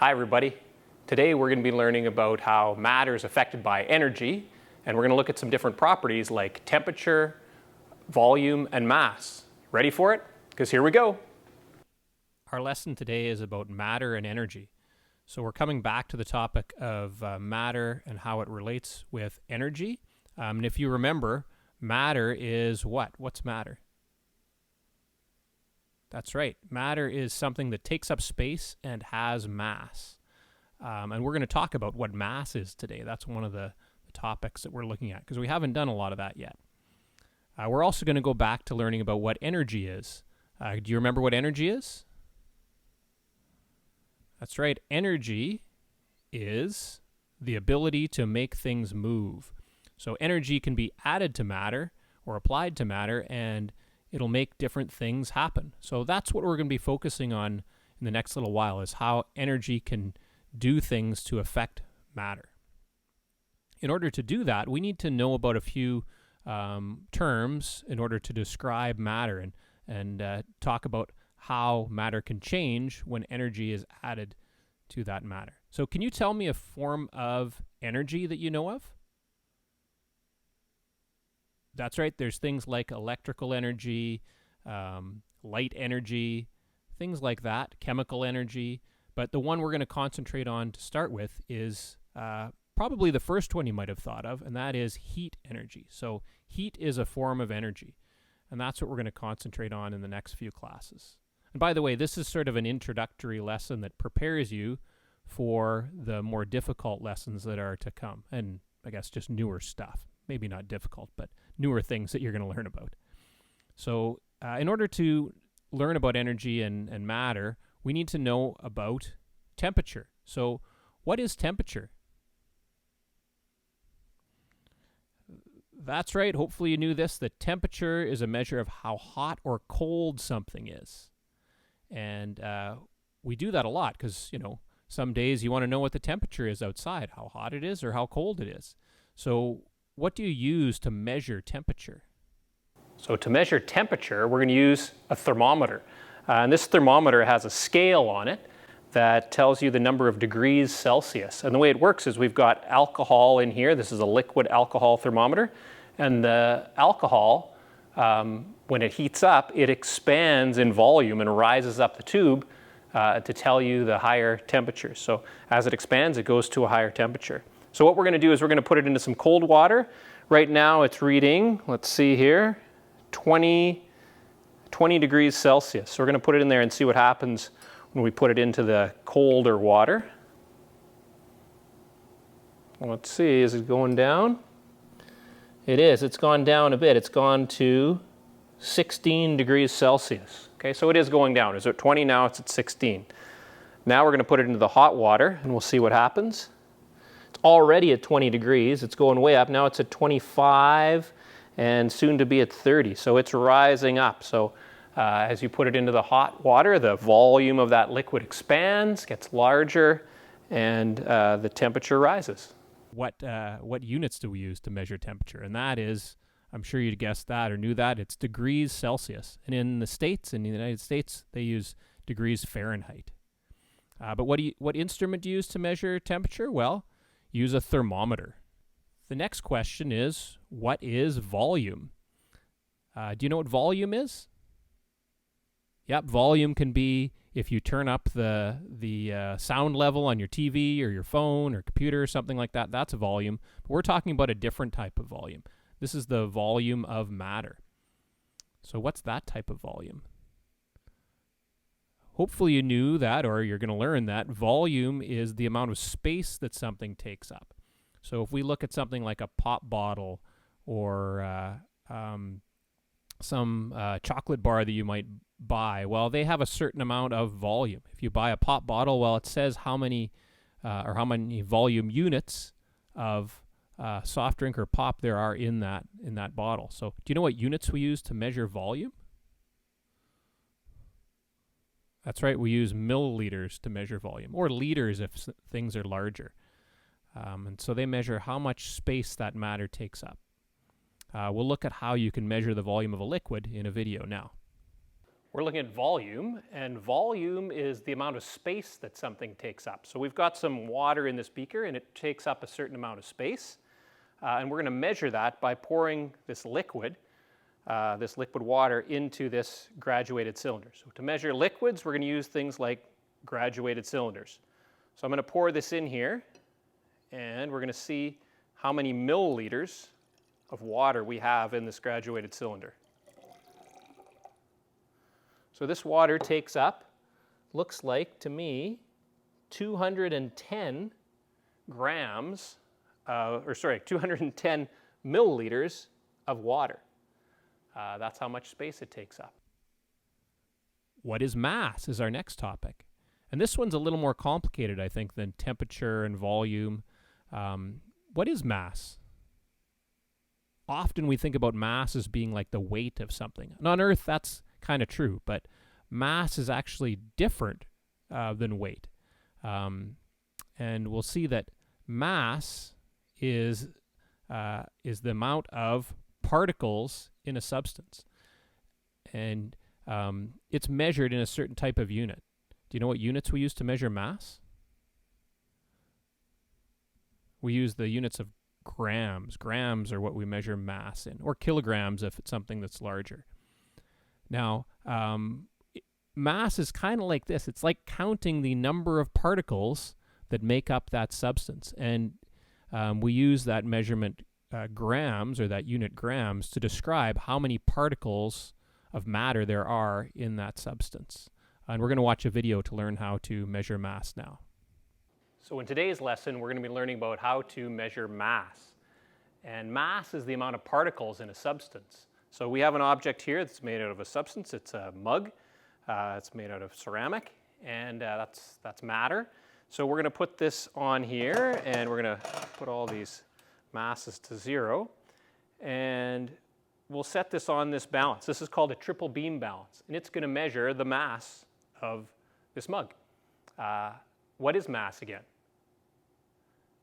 Hi everybody. Today we're going to be learning about how matter is affected by energy, and we're going to look at some different properties like temperature, volume, and mass. Ready for it? Because here we go. Our lesson today is about matter and energy. So we're coming back to the topic of matter and how it relates with energy. And if you remember, matter is what? What's matter? That's right. Matter is something that takes up space and has mass. And we're going to talk about what mass is today. That's one of the topics that we're looking at because we haven't done a lot of that yet. We're also going to go back to learning about what energy is. Do you remember what energy is? That's right. Energy is the ability to make things move. So energy can be added to matter or applied to matter, and it'll make different things happen. So that's what we're going to be focusing on in the next little while, is how energy can do things to affect matter. In order to do that, we need to know about a few terms in order to describe matter and talk about how matter can change when energy is added to that matter. So can you tell me a form of energy that you know of? That's right. There's things like electrical energy, light energy, things like that, chemical energy. But the one we're going to concentrate on to start with is probably the first one you might have thought of, and that is heat energy. So heat is a form of energy, and that's what we're going to concentrate on in the next few classes. And by the way, this is sort of an introductory lesson that prepares you for the more difficult lessons that are to come, and I guess just newer stuff. Maybe not difficult, but newer things that you're going to learn about. So in order to learn about energy and matter, we need to know about temperature. So what is temperature? That's right. Hopefully you knew this. The temperature is a measure of how hot or cold something is. And we do that a lot because, some days you want to know what the temperature is outside, how hot it is or how cold it is. So what do you use to measure temperature? So to measure temperature, we're going to use a thermometer. And this thermometer has a scale on it that tells you the number of degrees Celsius. And the way it works is we've got alcohol in here. This is a liquid alcohol thermometer. And the alcohol, when it heats up, it expands in volume and rises up the tube to tell you the higher temperature. So as it expands, it goes to a higher temperature. So what we're going to do is we're going to put it into some cold water. Right now it's reading, let's see here, 20 degrees Celsius. So we're going to put it in there and see what happens when we put it into the colder water. Let's see, is it going down? It is. It's gone down a bit. It's gone to 16 degrees Celsius. Okay, so it is going down. It's at 20 now, it's at 16. Now we're going to put it into the hot water and we'll see what happens. It's already at 20 degrees. It's going way up. Now it's at 25 and soon to be at 30. So it's rising up. So as you put it into the hot water, the volume of that liquid expands, gets larger, and the temperature rises. What units do we use to measure temperature? And that is, I'm sure you'd guessed that or knew that, it's degrees Celsius. And in the United States, they use degrees Fahrenheit. But what instrument do you use to measure temperature? Well, use a thermometer. The next question is, what is volume? Do you know what volume is? Yep, volume can be if you turn up the sound level on your TV or your phone or computer or something like that. That's a volume. But we're talking about a different type of volume. This is the volume of matter. So what's that type of volume? Hopefully you knew that, or you're going to learn that volume is the amount of space that something takes up. So if we look at something like a pop bottle or some chocolate bar that you might buy, well, they have a certain amount of volume. If you buy a pop bottle, well, it says how many volume units of soft drink or pop there are in that bottle. So do you know what units we use to measure volume? That's right, we use milliliters to measure volume, or liters if things are larger. And so they measure how much space that matter takes up. We'll look at how you can measure the volume of a liquid in a video now. We're looking at volume, and volume is the amount of space that something takes up. So we've got some water in this beaker, and it takes up a certain amount of space. And we're going to measure that by pouring this liquid water into this graduated cylinder. So to measure liquids, we're going to use things like graduated cylinders. So I'm going to pour this in here, and we're going to see how many milliliters of water we have in this graduated cylinder. So this water takes up, looks like to me, 210 grams, 210 milliliters of water. That's how much space it takes up. What is mass is our next topic. And this one's a little more complicated, I think, than temperature and volume. What is mass? Often we think about mass as being like the weight of something. And on Earth, that's kind of true, but mass is actually different than weight. And we'll see that mass is the amount of particles in a substance. And it's measured in a certain type of unit. Do you know what units we use to measure mass? We use the units of grams. Grams are what we measure mass in, or kilograms if it's something that's larger. Now, mass is kind of like this. It's like counting the number of particles that make up that substance. And we use that measurement grams, or that unit grams, to describe how many particles of matter there are in that substance. And we're going to watch a video to learn how to measure mass now. So in today's lesson, we're going to be learning about how to measure mass. And mass is the amount of particles in a substance. So we have an object here that's made out of a substance. It's a mug. It's made out of ceramic, and that's matter. So we're going to put this on here, and we're going to put all these masses to 0. And we'll set this on this balance. This is called a triple beam balance, and it's going to measure the mass of this mug. What is mass again?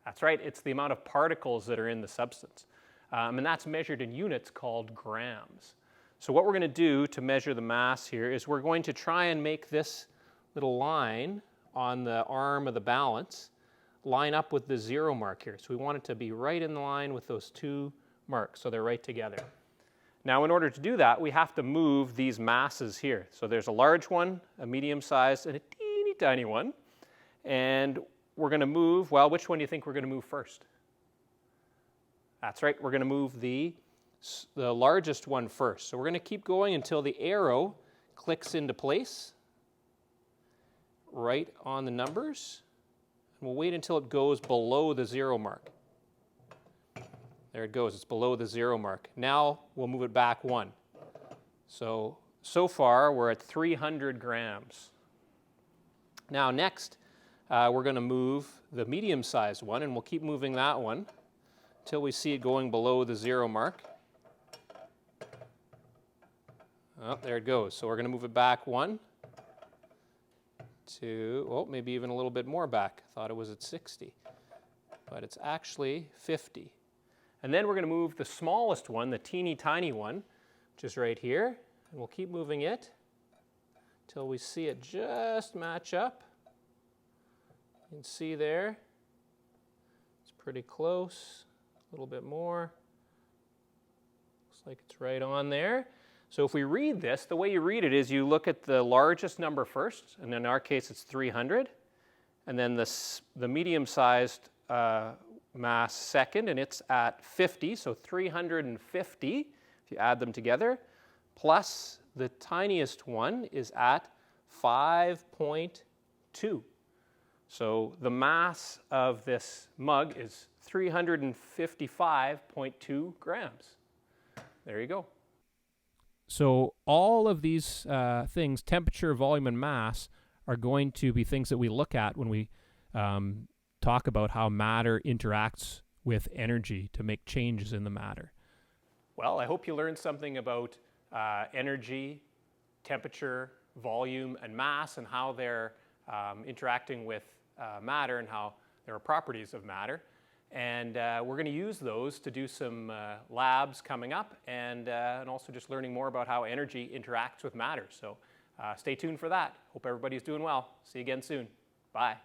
That's right, it's the amount of particles that are in the substance. And that's measured in units called grams. So what we're going to do to measure the mass here is we're going to try and make this little line on the arm of the balance line up with the 0 mark here. So we want it to be right in line with those two marks, so they're right together. Now, in order to do that, we have to move these masses here. So there's a large one, a medium-sized, and a teeny tiny one. And we're going to move, well, which one do you think we're going to move first? That's right, we're going to move the largest one first. So we're going to keep going until the arrow clicks into place, right on the numbers. And we'll wait until it goes below the 0 mark. There it goes, it's below the 0 mark. Now we'll move it back 1. So far we're at 300 grams. Now next, we're going to move the medium-sized one, and we'll keep moving that one until we see it going below the 0 mark. Oh, there it goes. So we're going to move it back 1, 2, oh, maybe even a little bit more back. I thought it was at 60, but it's actually 50. And then we're going to move the smallest one, the teeny tiny one, which is right here, and we'll keep moving it until we see it just match up. You can see there, it's pretty close, a little bit more. Looks like it's right on there. So if we read this, the way you read it is you look at the largest number first, and in our case it's 300, and then the medium-sized mass second, and it's at 50, so 350 if you add them together, plus the tiniest one is at 5.2. So the mass of this mug is 355.2 grams. There you go. So all of these things, temperature, volume, and mass, are going to be things that we look at when we talk about how matter interacts with energy to make changes in the matter. Well, I hope you learned something about energy, temperature, volume, and mass, and how they're interacting with matter, and how there are properties of matter. And we're going to use those to do some labs coming up, and also just learning more about how energy interacts with matter. So Stay tuned for that. Hope everybody's doing well. See you again soon. Bye.